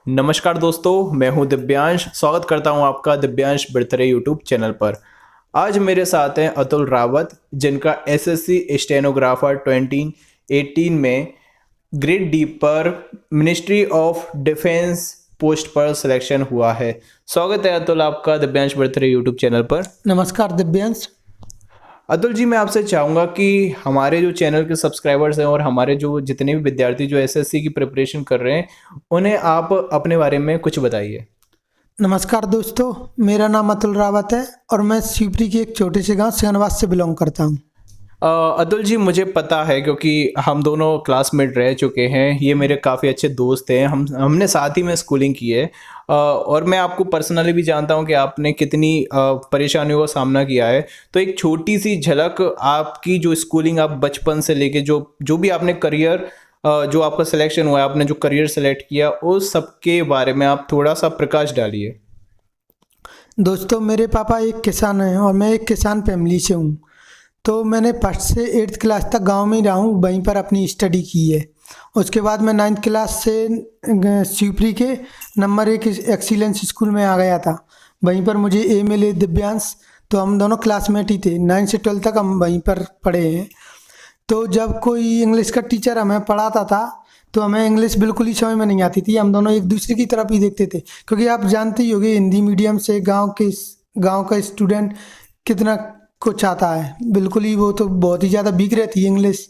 नमस्कार दोस्तों, मैं हूं दिव्यांश। स्वागत करता हूं आपका दिव्यांश बर्थडे यूट्यूब चैनल पर। आज मेरे साथ हैं अतुल रावत, जिनका एसएससी स्टेनोग्राफर 2018 में ग्रेड डी पर मिनिस्ट्री ऑफ डिफेंस पोस्ट पर सिलेक्शन हुआ है। स्वागत है अतुल आपका दिव्यांश बर्थडे यूट्यूब चैनल पर। नमस्कार दिव्यांश। अतुल जी, मैं आपसे चाहूँगा कि हमारे जो चैनल के सब्सक्राइबर्स हैं और हमारे जो जितने भी विद्यार्थी जो एसएससी की प्रिपरेशन कर रहे हैं, उन्हें आप अपने बारे में कुछ बताइए। नमस्कार दोस्तों, मेरा नाम अतुल रावत है और मैं शिवपुरी के एक छोटे से गांव सियानवास से बिलोंग करता हूं। अतुल जी, मुझे पता है क्योंकि हम दोनों क्लासमेट रह चुके हैं। ये मेरे काफ़ी अच्छे दोस्त हैं। हमने साथ ही में स्कूलिंग की है। और मैं आपको पर्सनली भी जानता हूँ कि आपने कितनी परेशानियों का सामना किया है। तो एक छोटी सी झलक आपकी जो स्कूलिंग आप बचपन से लेके जो जो भी आपने करियर जो आपका सिलेक्शन हुआ है, आपने जो करियर सेलेक्ट किया, उस सब के बारे में आप थोड़ा सा प्रकाश डालिए। दोस्तों, मेरे पापा एक किसान हैं और मैं एक किसान फैमिली से हूं। तो मैंने फर्स्ट से 8th क्लास तक गांव में ही रहा हूँ, वहीं पर अपनी स्टडी की है। उसके बाद मैं 9th क्लास से शिवपुरी के नंबर 1 एक्सीलेंस स्कूल में आ गया था। वहीं पर मुझे ए मिले दिव्यांश। तो हम दोनों क्लासमेट ही थे। 9 से 12 तक हम वहीं पर पढ़े हैं। तो जब कोई इंग्लिश का टीचर हमें पढ़ाता था तो हमें इंग्लिश बिल्कुल ही समझ में नहीं आती थी। हम दोनों एक दूसरे की तरफ ही देखते थे, क्योंकि आप जानते ही होंगे हिंदी मीडियम से गांव का स्टूडेंट कितना कुछ आता है। बिल्कुल ही वो तो बहुत ही ज़्यादा वीक रहती है इंग्लिश।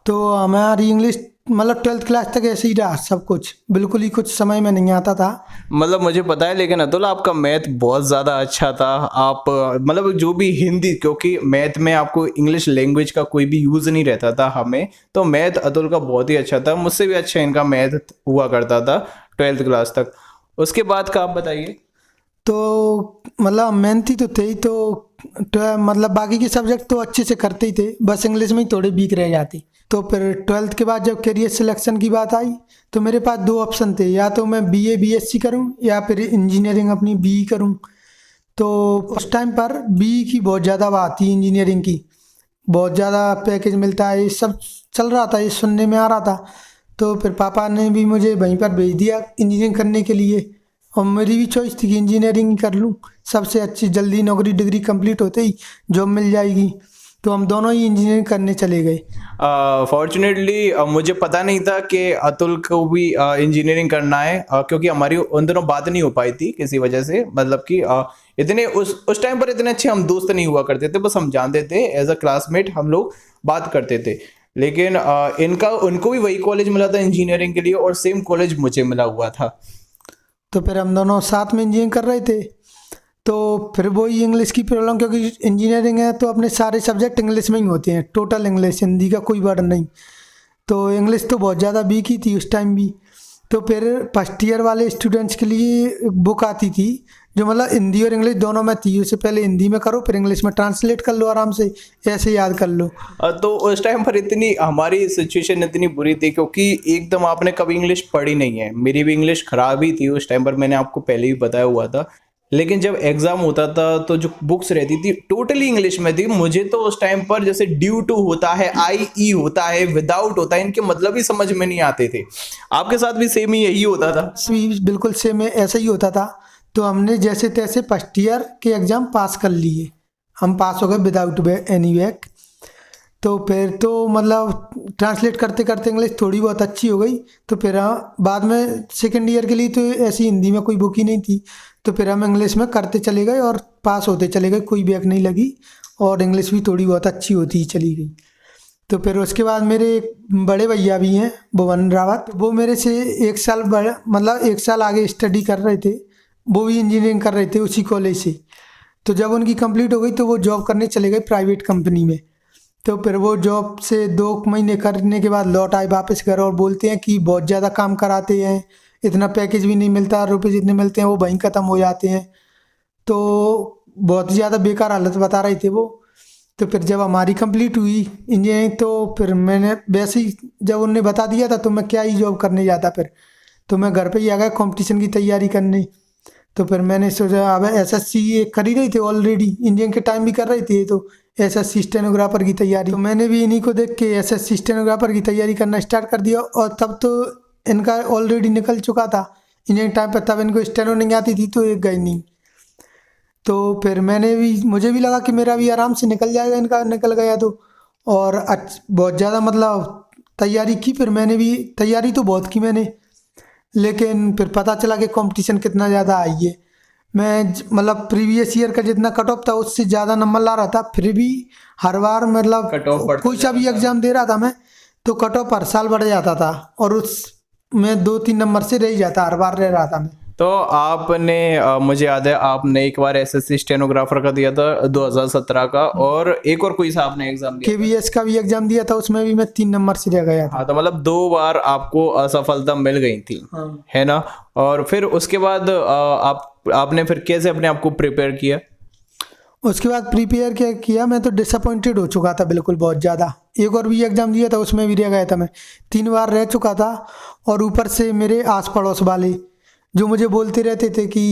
तो हमारी इंग्लिश मतलब 12th क्लास तक ऐसे ही रहा। सब कुछ बिल्कुल ही कुछ समझ में नहीं आता था। मतलब मुझे पता है, लेकिन अतुल आपका मैथ बहुत ज़्यादा अच्छा था। आप मतलब जो भी हिंदी, क्योंकि मैथ में आपको इंग्लिश लैंग्वेज का कोई भी यूज़ नहीं रहता था हमें, तो मैथ अतुल का बहुत ही अच्छा था। मुझसे भी अच्छा इनका मैथ हुआ करता था 12th क्लास तक। उसके बाद का आप बताइए। तो मतलब मेहनती तो थे ही। तो मतलब बाकी के सब्जेक्ट तो अच्छे से करते ही थे, बस इंग्लिश में ही थोड़े वीक रह जाते। तो फिर 12th के बाद जब करियर सिलेक्शन की बात आई तो मेरे पास दो ऑप्शन थे, या तो मैं बीए बीएससी करूं या फिर इंजीनियरिंग अपनी बीई करूं। तो उस टाइम पर बीई की बहुत ज़्यादा बात थी, इंजीनियरिंग की बहुत ज़्यादा पैकेज मिलता है, ये सब चल रहा था, ये सुनने में आ रहा था। तो फिर पापा ने भी मुझे वहीं पर भेज दिया इंजीनियरिंग करने के लिए। और मेरी भी चॉइस थी कि इंजीनियरिंग ही कर लूँ, सबसे अच्छी जल्दी नौकरी डिग्री कंप्लीट होते ही जॉब मिल जाएगी। तो हम दोनों ही इंजीनियरिंग करने चले गए। फॉर्चुनेटली मुझे पता नहीं था कि अतुल को भी इंजीनियरिंग करना है, क्योंकि हमारी उन दोनों बात नहीं हो पाई थी किसी वजह से। मतलब कि इतने उस टाइम पर इतने अच्छे हम दोस्त नहीं हुआ करते थे। बस हम जानते थे एज अ क्लासमेट, हम लोग बात करते थे। लेकिन उनको भी वही कॉलेज मिला था इंजीनियरिंग के लिए, और सेम कॉलेज मुझे मिला हुआ था। तो फिर हम दोनों साथ में इंजीनियरिंग कर रहे थे। तो फिर वही इंग्लिश की प्रॉब्लम, क्योंकि इंजीनियरिंग है तो अपने सारे सब्जेक्ट इंग्लिश में ही होते हैं, टोटल इंग्लिश, हिंदी का कोई वर्ड नहीं। तो इंग्लिश तो बहुत ज़्यादा वीक ही थी उस टाइम भी। तो फिर फर्स्ट ईयर वाले स्टूडेंट्स के लिए एक बुक आती थी जो मतलब हिंदी और इंग्लिश दोनों में थी। उससे पहले हिंदी में करो, फिर इंग्लिश में ट्रांसलेट कर लो, आराम से ऐसे याद कर लो। तो उस टाइम पर इतनी हमारी सिचुएशन इतनी बुरी थी, क्योंकि एकदम आपने कभी इंग्लिश पढ़ी नहीं है। मेरी भी इंग्लिश खराब ही थी उस टाइम पर, मैंने आपको पहले ही बताया हुआ था। लेकिन जब एग्जाम होता था तो जो बुक्स रहती थी टोटली इंग्लिश में थी। मुझे तो उस टाइम पर जैसे ड्यू टू होता है, आई ई होता है, विदाउट होता है, इनके मतलब ही समझ में नहीं आते थे। आपके साथ भी सेम ही यही होता था? बिल्कुल सेम ऐसा ही होता था। तो हमने जैसे तैसे फर्स्ट ईयर के एग्ज़ाम पास कर लिए। हम पास हो गए विदाउट एनी बैक। तो फिर तो मतलब ट्रांसलेट करते करते इंग्लिश थोड़ी बहुत अच्छी हो गई। तो फिर बाद में सेकेंड ईयर के लिए तो ऐसी हिंदी में कोई बुक ही नहीं थी। तो फिर हम इंग्लिश में करते चले गए और पास होते चले गए, कोई बैक नहीं लगी और इंग्लिश भी थोड़ी बहुत अच्छी होती ही चली गई। तो फिर उसके बाद मेरे एक बड़े भैया भी हैं, भुवन रावत, वो मेरे से 1 साल बड़े, मतलब 1 साल आगे स्टडी कर रहे थे। वो भी इंजीनियरिंग कर रहे थे उसी कॉलेज से। तो जब उनकी कंप्लीट हो गई तो वो जॉब करने चले गए प्राइवेट कंपनी में। तो फिर वो जॉब से 2 महीने करने के बाद लौट आए वापस घर और बोलते हैं कि बहुत ज़्यादा काम कराते हैं, इतना पैकेज भी नहीं मिलता, रुपये जितने मिलते हैं वो वहीं ख़त्म हो जाते हैं। तो बहुत ही ज़्यादा बेकार हालत बता रहे थे वो। तो फिर जब हमारी कंप्लीट हुई इंजीनियरिंग तो फिर मैंने वैसे ही जब उनने बता दिया था तो मैं क्या ही जॉब करने जाता। फिर तो मैं घर पे ही आ गया कंपटीशन की तैयारी करने। तो फिर मैंने सोचा अब एसएससी ये कर ही रही थी, ऑलरेडी इंजीनियरिंग के टाइम भी कर रही थी, तो एसएससी स्टेनोग्राफर की तैयारी। तो मैंने भी इन्हीं को देख के एसएससी स्टेनोग्राफर की तैयारी करना स्टार्ट कर दिया। और तब तो इनका ऑलरेडी निकल चुका था इंजीनियरिंग टाइम पर, तब इनको स्टेनो नहीं आती थी तो ये गई नहीं। तो फिर मुझे भी लगा कि मेरा भी आराम से निकल जाएगा, इनका निकल गया तो। और बहुत ज़्यादा मतलब तैयारी की, फिर मैंने भी तैयारी तो बहुत की मैंने, लेकिन फिर पता चला कि कंपटीशन कितना ज़्यादा आई है। मतलब प्रीवियस ईयर का जितना कट ऑफ था उससे ज़्यादा नंबर ला रहा था, फिर भी हर बार मतलब कट ऑफ बढ़ता कोई सा भी एग्ज़ाम दे रहा था मैं, तो कट ऑफ हर साल बढ़ जाता था और उसमें 2-3 नंबर से रह जाता, हर बार रह रहा था मैं। तो आपने मुझे याद है आपने एक बार एसएससी स्टेनोग्राफर का दिया था 2017 का, और एक और कोई सा आपने एग्जाम दिया था? केवीएस का भी एग्ज़ाम दिया था, उसमें भी मैं 3 नंबर से रह गया था। हाँ, तो मतलब 2 बार आपको असफलता मिल गई थी, हाँ। है ना? और फिर उसके बाद आपने फिर कैसे अपने आप को प्रिपेयर किया? उसके बाद प्रिपेयर क्या किया, मैं तो डिसअपॉइंटेड हो चुका था बिल्कुल, बहुत ज़्यादा। एक और भी एग्ज़ाम दिया था, उसमें भी रह गया था मैं, 3 बार रह चुका था। और ऊपर से मेरे आस पड़ोस वाले जो मुझे बोलते रहते थे कि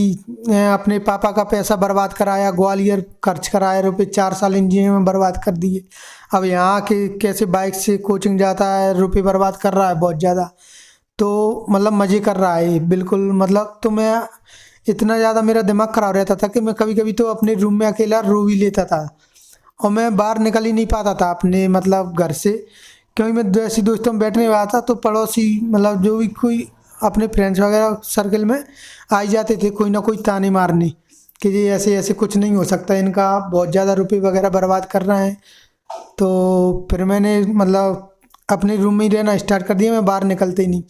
अपने पापा का पैसा बर्बाद कराया, ग्वालियर खर्च कराया, रुपये 4 साल इंजीनियरिंग में बर्बाद कर दिए, अब यहाँ के कैसे बाइक से कोचिंग जाता है, रुपये बर्बाद कर रहा है बहुत ज़्यादा। तो मतलब मज़े कर रहा है बिल्कुल, मतलब तो मैं इतना ज़्यादा मेरा दिमाग ख़राब रहता था कि मैं कभी कभी तो अपने रूम में अकेला रो भी लेता था, और मैं बाहर निकल ही नहीं पाता था अपने मतलब घर से, क्योंकि मैं ऐसे दोस्तों में बैठने वाला था तो पड़ोसी मतलब जो भी कोई अपने फ्रेंड्स वगैरह सर्कल में आ ही जाते थे, कोई ना कोई ताने मारने कि ये ऐसे ऐसे कुछ नहीं हो सकता, इनका बहुत ज़्यादा रुपये वगैरह बर्बाद कर रहे हैं। तो फिर मैंने मतलब अपने रूम में ही रहना स्टार्ट कर दिया, मैं बाहर निकलते ही नहीं।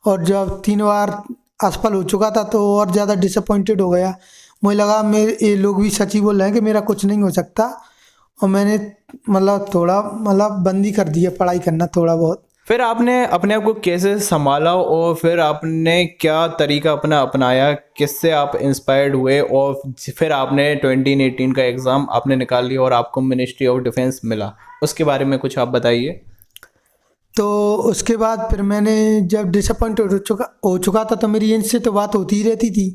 और जब 3 बार असफल हो चुका था तो और ज़्यादा डिसअपॉइंटेड हो गया, मुझे लगा मेरे ये लोग भी सच ही बोल रहे हैं कि मेरा कुछ नहीं हो सकता, और मैंने मतलब थोड़ा मतलब बंद ही कर दिया पढ़ाई करना थोड़ा बहुत। फिर आपने अपने आप को कैसे संभाला, और फिर आपने क्या तरीका अपना अपनाया, किससे आप इंस्पायर्ड हुए, और फिर आपने 2018 का एग्ज़ाम आपने निकाल लिया और आपको मिनिस्ट्री ऑफ डिफेंस मिला, उसके बारे में कुछ आप बताइए। तो उसके बाद फिर मैंने जब डिसअपॉइंटेड हो चुका था तो मेरी इनसे तो बात होती ही रहती थी।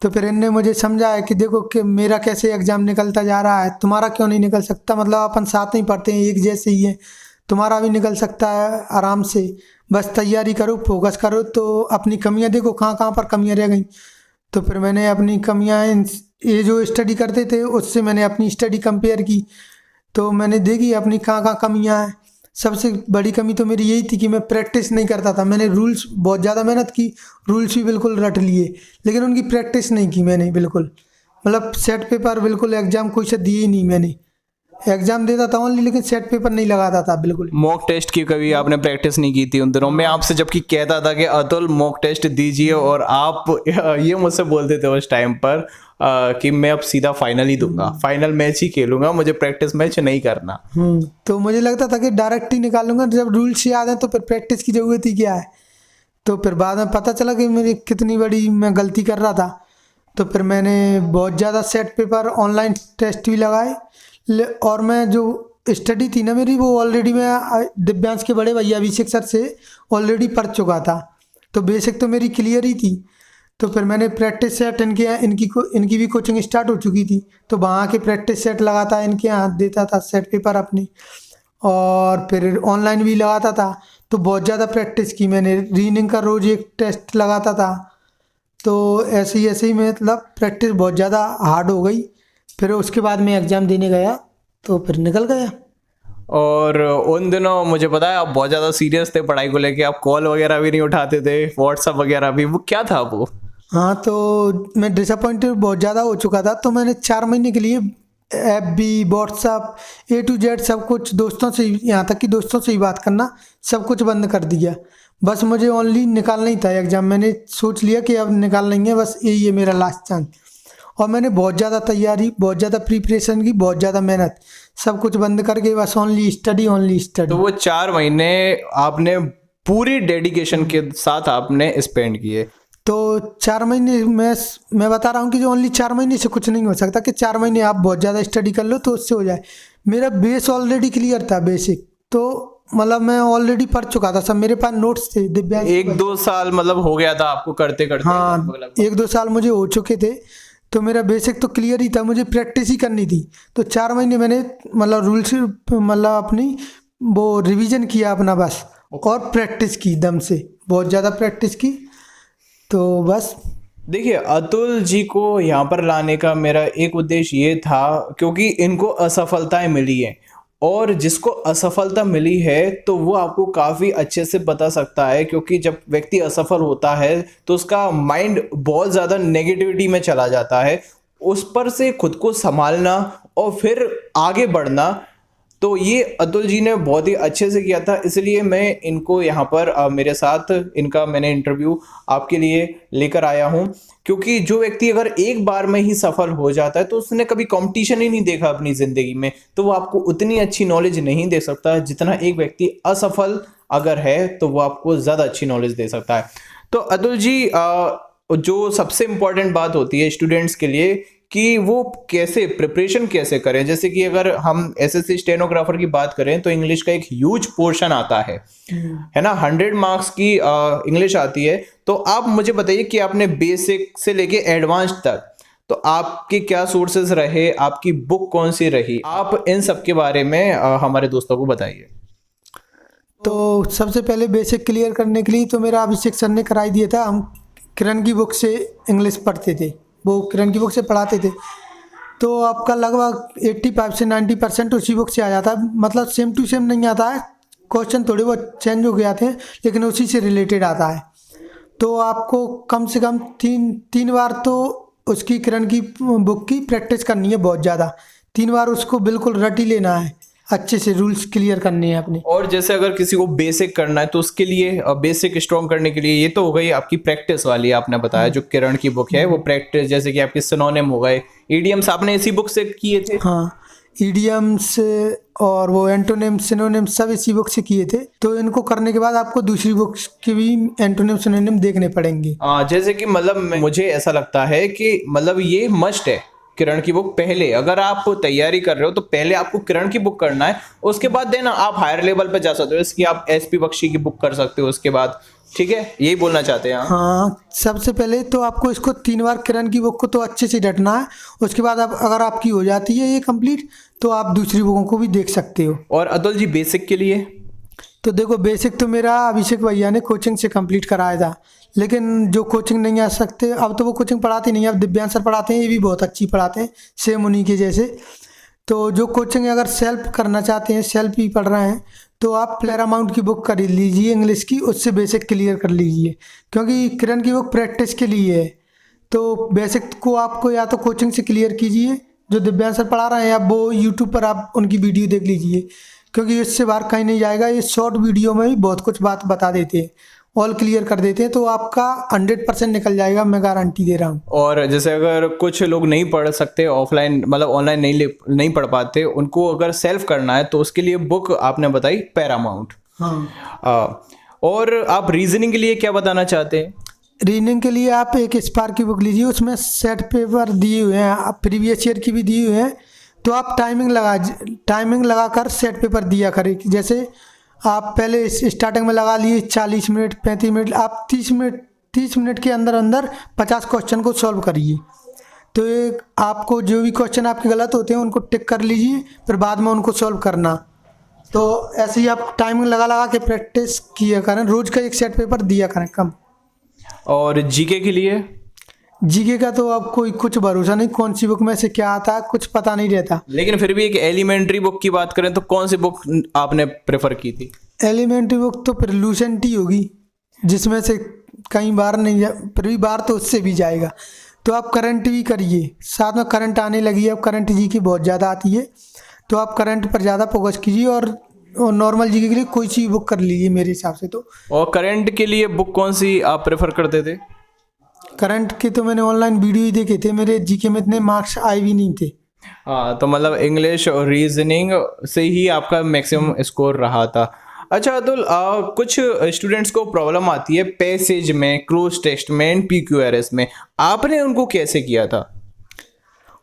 तो फिर इनने मुझे समझाया कि देखो कि मेरा कैसे एग्ज़ाम निकलता जा रहा है, तुम्हारा क्यों नहीं निकल सकता, मतलब अपन साथ में पढ़ते हैं, एक जैसे ही है, तुम्हारा भी निकल सकता है आराम से, बस तैयारी करो, फोकस करो। तो अपनी कमियां देखो कहाँ कहाँ पर कमियां रह गई। तो फिर मैंने अपनी कमियां ये जो स्टडी करते थे उससे मैंने अपनी स्टडी कंपेयर की, तो मैंने देखी अपनी कहाँ कहाँ कमियां हैं। सबसे बड़ी कमी तो मेरी यही थी कि मैं प्रैक्टिस नहीं करता था। मैंने रूल्स बहुत ज़्यादा मेहनत की, रूल्स भी बिल्कुल रट लिए, लेकिन उनकी प्रैक्टिस नहीं की मैंने बिल्कुल। मतलब सेट पेपर बिल्कुल एग्ज़ाम कोई से दिए ही नहीं मैंने, एग्ज़ाम देता था ओनली, लेकिन सेट पेपर नहीं लगाता था बिल्कुल। मॉक टेस्ट की कभी आपने प्रैक्टिस नहीं की थी उन दिनों? मैं आपसे जबकि कहता था कि अतुल मॉक टेस्ट दीजिए, और आप ये मुझसे बोलते थे उस टाइम पर कि मैं अब सीधा फाइनल ही दूंगा, फाइनल मैच ही खेलूंगा, मुझे प्रैक्टिस मैच नहीं करना। तो मुझे लगता था कि डायरेक्ट ही निकालूंगा, जब रूल्स याद हैं तो फिर प्रैक्टिस की ज़रूरत ही क्या है। तो फिर बाद में पता चला कि मेरी कितनी बड़ी मैं गलती कर रहा था। तो फिर मैंने बहुत ज़्यादा सेट पेपर ऑनलाइन टेस्ट भी लगाए, और मैं जो स्टडी थी ना मेरी, वो ऑलरेडी मैं दिव्यांश के बड़े भैया अभिषेक सर से ऑलरेडी पढ़ चुका था, तो बेसिक तो मेरी क्लियर ही थी। तो फिर मैंने प्रैक्टिस सेट इनकी भी कोचिंग स्टार्ट हो चुकी थी, तो वहाँ के प्रैक्टिस सेट लगाता, इनके यहाँ देता था सेट पेपर अपनी, और फिर ऑनलाइन भी लगाता था। तो बहुत ज़्यादा प्रैक्टिस की मैंने, रीडिंग का रोज़ एक टेस्ट लगाता था। तो ऐसे ही मतलब प्रैक्टिस बहुत ज़्यादा हार्ड हो गई। फिर उसके बाद मैं एग्ज़ाम देने गया तो फिर निकल गया। और उन दिनों मुझे पता है आप बहुत ज़्यादा सीरियस थे पढ़ाई को लेके, आप कॉल वगैरह भी नहीं उठाते थे, व्हाट्सअप वगैरह भी, वो क्या था वो? हाँ, तो मैं डिसअपॉइंटेड बहुत ज़्यादा हो चुका था, तो मैंने 4 महीने के लिए FB, WhatsApp, A to Z सब कुछ, दोस्तों से यहाँ तक कि दोस्तों से ही बात करना सब कुछ बंद कर दिया। बस मुझे ओनली निकालना ही था एग्ज़ाम, मैंने सोच लिया कि अब निकाल लेंगे, बस यही है मेरा लास्ट चांस। और मैंने बहुत ज़्यादा तैयारी, बहुत ज़्यादा प्रिपरेशन की, बहुत ज़्यादा मेहनत, सब कुछ बंद करके बस ओनली स्टडी तो वो 4 महीने आपने पूरी डेडिकेशन के साथ आपने स्पेंड किए? तो 4 महीने मैं बता रहा हूँ कि जो ओनली 4 महीने से कुछ नहीं हो सकता कि 4 महीने आप बहुत ज़्यादा स्टडी कर लो तो उससे हो जाए। मेरा बेस ऑलरेडी क्लियर था, बेसिक तो मतलब मैं ऑलरेडी पढ़ चुका था, सब मेरे पास नोट्स थे दिव्यांश। 1-2 साल मतलब हो गया था आपको करते करते? हाँ, 1-2 साल मुझे हो चुके थे, तो मेरा बेसिक तो क्लियर ही था, मुझे प्रैक्टिस ही करनी थी। तो 4 महीने मैंने मतलब रूल्स मतलब अपनी वो रिवीजन किया अपना बस, और प्रैक्टिस की दम से, बहुत ज़्यादा प्रैक्टिस की। तो बस। देखिए, अतुल जी को यहाँ पर लाने का मेरा एक उद्देश्य ये था क्योंकि इनको असफलताएं मिली हैं, और जिसको असफलता मिली है तो वो आपको काफ़ी अच्छे से बता सकता है, क्योंकि जब व्यक्ति असफल होता है तो उसका माइंड बहुत ज़्यादा नेगेटिविटी में चला जाता है। उस पर से खुद को संभालना और फिर आगे बढ़ना, तो ये अतुल जी ने बहुत ही अच्छे से किया था, इसलिए मैं इनको यहाँ पर मेरे साथ इनका मैंने इंटरव्यू आपके लिए लेकर आया हूँ। क्योंकि जो व्यक्ति अगर एक बार में ही सफल हो जाता है तो उसने कभी कंपटीशन ही नहीं देखा अपनी ज़िंदगी में, तो वो आपको उतनी अच्छी नॉलेज नहीं दे सकता जितना एक व्यक्ति असफल अगर है तो वो आपको ज़्यादा अच्छी नॉलेज दे सकता है। तो अतुल जी, जो सबसे इम्पोर्टेंट बात होती है स्टूडेंट्स के लिए कि वो कैसे प्रिपरेशन कैसे करें, जैसे कि अगर हम एसएससी स्टेनोग्राफर की बात करें तो इंग्लिश का एक ह्यूज पोर्शन आता है ना, 100 मार्क्स की इंग्लिश आती है। तो आप मुझे बताइए कि आपने बेसिक से लेके एडवांस तक तो आपके क्या सोर्सेज रहे, आपकी बुक कौन सी रही, आप इन सब के बारे में हमारे दोस्तों को बताइए। तो सबसे पहले बेसिक क्लियर करने के लिए तो मेरा अभिषेक सर ने कराई दिया था। हम किरण की बुक से इंग्लिश पढ़ते थे, वो किरण की बुक से पढ़ाते थे। तो आपका लगभग 85 से 90% उसी बुक से आ जाता है। मतलब सेम टू सेम नहीं आता है, क्वेश्चन थोड़े बहुत चेंज हो के आते हैं, लेकिन उसी से रिलेटेड आता है। तो आपको कम से कम तीन बार तो उसकी किरण की बुक की प्रैक्टिस करनी है, बहुत ज़्यादा। 3 बार उसको बिल्कुल रट ही लेना है, अच्छे से रूल्स क्लियर करने हैं अपने। और जैसे अगर किसी को बेसिक करना है तो उसके लिए बेसिक स्ट्रॉन्ग करने के लिए ये तो हो गई आपकी प्रैक्टिस वाली, आपने बताया जो किरण की बुक है वो प्रैक्टिस, जैसे कि आपके सिनोनिम हो गए, ईडियम्स आपने इसी बुक से किए थे। हाँ, ईडियम्स और वो एंटोनिम सिनोनिम सब इसी बुक से किए थे। तो इनको करने के बाद आपको दूसरी बुक के भी एंटोनिम सिनोनिम देखने पड़ेंगे। जैसे कि मतलब मुझे ऐसा लगता है कि मतलब ये मस्ट है किरण की बुक। पहले अगर आप तैयारी कर रहे हो तो पहले आपको किरण की बुक करना है, उसके बाद देना आप हायर लेवल पे जा सकते हो, इसकी आप एसपी बख्शी की बुक कर सकते हो उसके बाद। ठीक है, यही बोलना चाहते हैं आप? हाँ, सबसे पहले तो आपको इसको 3 बार किरण की बुक को तो अच्छे से रटना है। उसके बाद आप अगर आपकी हो जाती है ये कंप्लीट तो आप दूसरी बुकों को भी देख सकते हो। और अतुल जी बेसिक के लिए? तो देखो, बेसिक तो मेरा अभिषेक भैया ने कोचिंग से कंप्लीट कराया था, लेकिन जो कोचिंग नहीं आ सकते अब तो वो कोचिंग पढ़ाते नहीं है, अब दिव्यांश सर पढ़ाते हैं, ये भी बहुत अच्छी पढ़ाते हैं, सेम उन्हीं के जैसे। तो जो कोचिंग अगर सेल्फ करना चाहते हैं, सेल्फ ही पढ़ रहे हैं, तो आप प्लेरामाउंट की बुक खरीद लीजिए इंग्लिश की, उससे बेसिक क्लियर कर लीजिए, क्योंकि किरण की बुक प्रैक्टिस के लिए है। तो बेसिक को आपको या तो कोचिंग से क्लियर कीजिए, जो दिव्यांश सर पढ़ा रहे हैं, आप वो यूट्यूब पर आप उनकी वीडियो देख लीजिए, क्योंकि इससे बाहर कहीं नहीं जाएगा। ये शॉर्ट वीडियो में भी बहुत कुछ बात बता देते हैं, ऑल क्लियर कर देते हैं, तो आपका 100% निकल जाएगा, मैं गारंटी दे रहा हूँ। और जैसे अगर कुछ लोग नहीं पढ़ सकते ऑफलाइन, मतलब ऑनलाइन नहीं पढ़ पाते, उनको अगर सेल्फ करना है तो उसके लिए बुक आपने बताई पैरामाउंट। हाँ, और आप रीजनिंग के लिए क्या बताना चाहते हैं? रीजनिंग के लिए आप एक स्पार्क की बुक लीजिए, उसमें सेट पेपर दिए हुए हैं, प्रीवियस ईयर की भी दी हुई हैं। तो आप टाइमिंग लगा कर सेट पेपर दिया करें। जैसे आप पहले स्टार्टिंग में लगा लिए 40 मिनट 35 मिनट, आप 30 मिनट के अंदर अंदर 50 क्वेश्चन को सॉल्व करिए। तो ये आपको जो भी क्वेश्चन आपके गलत होते हैं उनको टिक कर लीजिए, फिर बाद में उनको सॉल्व करना। तो ऐसे ही आप टाइमिंग लगा के प्रैक्टिस किया करें, रोज़ का एक सेट पेपर दिया करें कम। और जीके के लिए? जीके का तो अब कोई कुछ भरोसा नहीं, कौन सी बुक में से क्या आता है कुछ पता नहीं रहता। लेकिन फिर भी एक एलिमेंट्री बुक की बात करें तो कौन सी बुक आपने प्रेफर की थी? एलिमेंट्री बुक तो फिर लूसेंट ही होगी, जिसमें से कई बार नहीं फिर भी बार तो उससे भी जाएगा। तो आप करंट भी करिए, साथ में करंट आने लगी है, अब करंट जीके बहुत ज़्यादा आती है, तो आप करंट पर ज़्यादा फोकस कीजिए। और नॉर्मल जीके के लिए कोई सी बुक कर लीजिए मेरे हिसाब से तो। और करंट के लिए बुक कौन सी आप प्रेफर करते थे? करंट के तो मैंने ऑनलाइन वीडियो ही देखे थे, मेरे जीके में इतने मार्क्स आए भी नहीं थे। हाँ, तो मतलब इंग्लिश और रीजनिंग से ही आपका मैक्सिमम स्कोर रहा था। अच्छा अतुल, कुछ स्टूडेंट्स को प्रॉब्लम आती है पैसेज में, क्लोज टेक्स्ट में, PQRS में, आपने उनको कैसे किया था?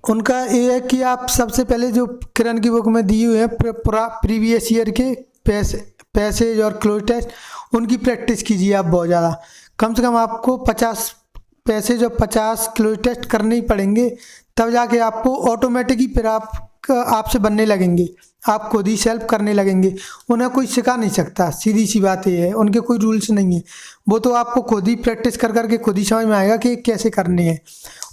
उनका ये है कि आप सबसे पहले जो किरण की बुक में दी हुई है प्रीवियस ईयर के पैसेज और क्लोज टेस्ट, उनकी प्रैक्टिस कीजिए आप बहुत ज़्यादा। कम से कम आपको 50 पैसेज और 50 क्लोज टेस्ट करने ही पड़ेंगे, तब जाके आपको ऑटोमेटिक ही फिर आपसे बनने लगेंगे। आप खुद ही सेल्फ करने लगेंगे। उन्हें कोई सिखा नहीं सकता, सीधी सी बात ये है, उनके कोई रूल्स नहीं है। वो तो आपको खुद ही प्रैक्टिस कर करके खुद ही समझ में आएगा कि कैसे करनी है।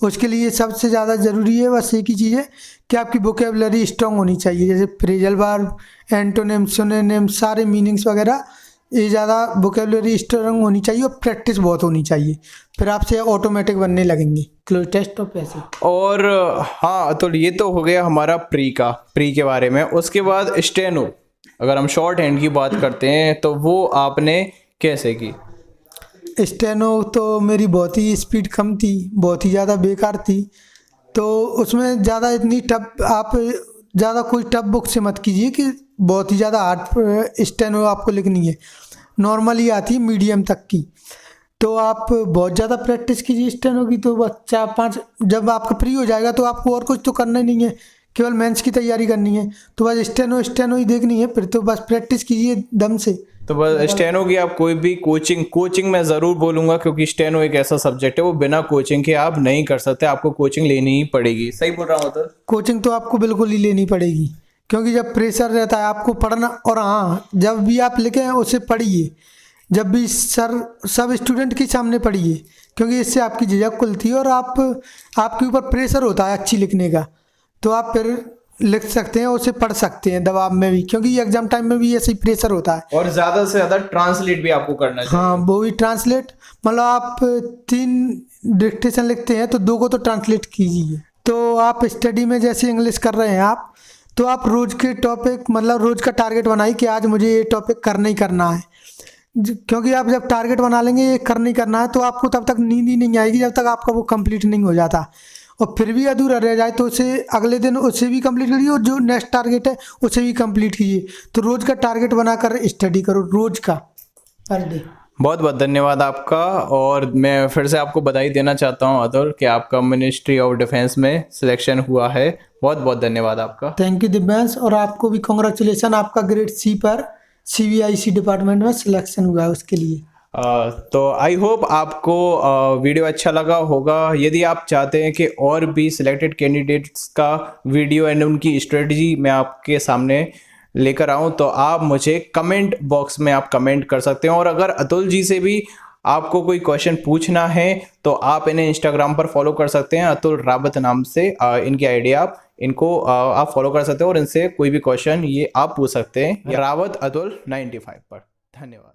उसके लिए सबसे ज़्यादा ज़रूरी है बस एक ही चीज़ है कि आपकी वोकेबलरी स्ट्रांग होनी चाहिए, जैसे फ्रेजल वर्ब, एंटोनिम, सिनोनिम, सारे मीनिंग्स वगैरह, ये ज़्यादा वोकेबलरी स्ट्रांग होनी चाहिए और प्रैक्टिस बहुत होनी चाहिए, फिर आपसे ऑटोमेटिक बनने लगेंगे। क्लोज टेस्ट और पैसे। और हाँ, तो ये तो हो गया हमारा प्री के बारे में। उसके बाद स्टेनो, अगर हम शॉर्ट हैंड की बात करते हैं तो वो आपने कैसे की? स्टेनो तो मेरी बहुत ही स्पीड कम थी, बहुत ही ज़्यादा बेकार थी। तो उसमें ज़्यादा इतनी टफ, आप ज़्यादा कोई टफ बुक से मत कीजिए कि बहुत ही ज़्यादा हार्ड स्टेनो आपको लिखनी है, नॉर्मली आती है मीडियम तक की। तो आप बहुत ज़्यादा प्रैक्टिस कीजिए स्टेनो की, तो बस 4-5, जब आपका फ्री हो जाएगा तो आपको और कुछ तो करना ही नहीं है, केवल मेंस की तैयारी करनी है, तो बस स्टेनो ही देखनी है, फिर तो बस प्रैक्टिस कीजिए दम से। तो बस स्टेनो की आप कोई भी कोचिंग मैं ज़रूर बोलूँगा, क्योंकि स्टेनो एक ऐसा सब्जेक्ट है वो बिना कोचिंग के आप नहीं कर सकते, आपको कोचिंग लेनी ही पड़ेगी। सही बोल रहा हूँ तो? कोचिंग तो आपको बिल्कुल ही लेनी पड़ेगी, क्योंकि जब प्रेशर रहता है आपको पढ़ना, और हाँ, जब भी आप लिखें उसे पढ़िए, जब भी सर सब स्टूडेंट के सामने पढ़िए, क्योंकि इससे आपकी झिझक खुलती है और आपके ऊपर प्रेशर होता है अच्छी लिखने का, तो आप फिर लिख सकते हैं, उसे पढ़ सकते हैं दबाव में भी, क्योंकि एग्जाम टाइम में भी ऐसे ही प्रेशर होता है। और ज़्यादा से ज़्यादा ट्रांसलेट भी आपको करना चाहिए। हाँ, वो भी ट्रांसलेट, मतलब आप 3 डिक्टेशन लिखते हैं तो 2 को तो ट्रांसलेट कीजिए। तो आप स्टडी में जैसे इंग्लिश कर रहे हैं आप, तो आप रोज़ के टॉपिक, मतलब रोज़ का टारगेट बनाइए कि आज मुझे ये टॉपिक करना ही करना है, क्योंकि आप जब टारगेट बना लेंगे ये करना ही करना है, तो आपको तब तक नींद ही नहीं आएगी जब तक आपका वो कंप्लीट नहीं हो जाता। और फिर भी अधूरा रह जाए तो उसे अगले दिन उसे भी कंप्लीट करिए, और जो नेक्स्ट टारगेट है उसे भी कंप्लीट कीजिए। तो रोज़ का टारगेट बनाकर स्टडी करो, रोज़ का, पर डे। बहुत बहुत धन्यवाद आपका। और मैं फिर से आपको बधाई देना चाहता हूँ अतुल कि आपका मिनिस्ट्री ऑफ डिफेंस में सिलेक्शन हुआ है। बहुत बहुत धन्यवाद आपका। थैंक यू दिव्यांश, और आपको भी कॉन्ग्रेचुलेसन, आपका ग्रेड सी पर CBIC डिपार्टमेंट में सिलेक्शन हुआ है उसके लिए। तो आई होप आपको वीडियो अच्छा लगा होगा। यदि आप चाहते हैं कि और भी सिलेक्टेड कैंडिडेट्स का वीडियो एंड उनकी स्ट्रेटजी मैं आपके सामने लेकर आऊं, तो आप मुझे कमेंट बॉक्स में आप कमेंट कर सकते हैं। और अगर अतुल जी से भी आपको कोई क्वेश्चन पूछना है तो आप इन्हें इंस्टाग्राम पर फॉलो कर सकते हैं, अतुल रावत नाम से इनकी आईडी, आप इनको आप फॉलो कर सकते हैं और इनसे कोई भी क्वेश्चन ये आप पूछ सकते हैं। रावत अतुल 95 पर। धन्यवाद।